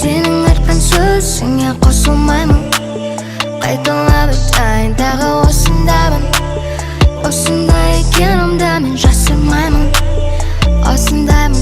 Сенің айтқан сөзіңе қосылмаймын, қайталап айтайын тағы осындамын. Осындай екенімді мен жасырмаймын, осындаймын.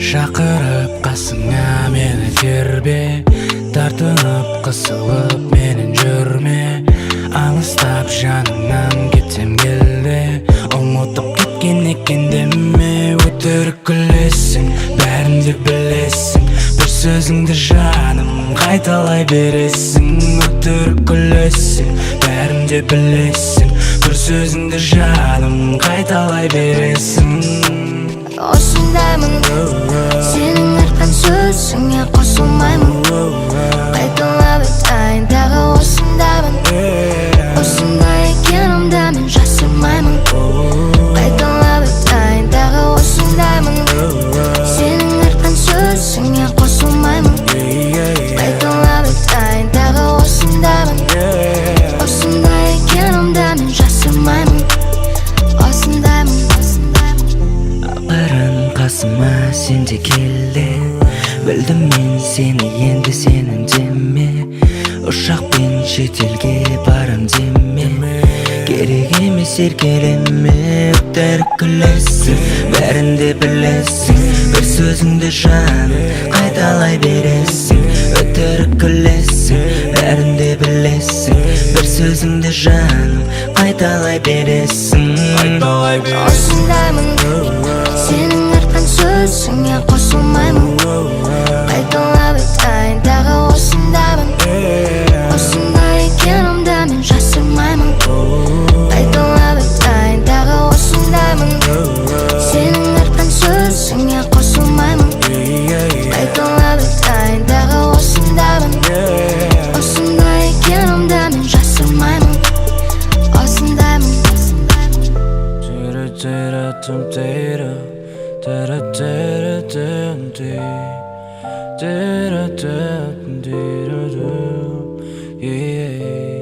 Шақырып қасыңа мені тербе, тартынып қысылып менен жүрме. Алыстап жаныңнан кетсем келді, ұмытып кеткен екен деме. Өтірік күлесің, бәрін де білесің, бір сөзіңді жаным қайталай бересің. Өтірік күлесің, бәрін де білесің, бір сөзіңді жаным қайталай бересің. Осындаймын, сенің айтқан сөзіңе қосылмаймын, қайталап айтайын тағы осындамын. Осындай екенімді мен жасырмаймын, қайталап айтайын тағы осындаймын. Сенің айтқан сөзіңе қосылмаймын, қайталап айтайын тағы осындамын. Осындай екенімді мен жасырмаймын, осындаймын. Ақырын қасыма сен де келді, білдім мен сені енді сенің деме. Ұшақпен шетелге барам деме, керек емес еркелеме. Өтірік күлесің, бәрін де білесің, бір сөзіңді жаным қайталай бересің. Өтірік күлесің, бәрін де білесің, бір сөзіңді жаным қайталай бересің. Осындаймын, сенің айтқан сөзіңе қосылмаймын, қайталап айтайын тағы осындамын. Осындай екенімді мен жасырмаймын, қайталап айтайын тағы осындаймын. Сенің айтқан сөзіңе қосылмаймын, қайталап айтайын тағы осындамын. Осындай екенімді мен жасырмаймын, осындаймын. Yeah.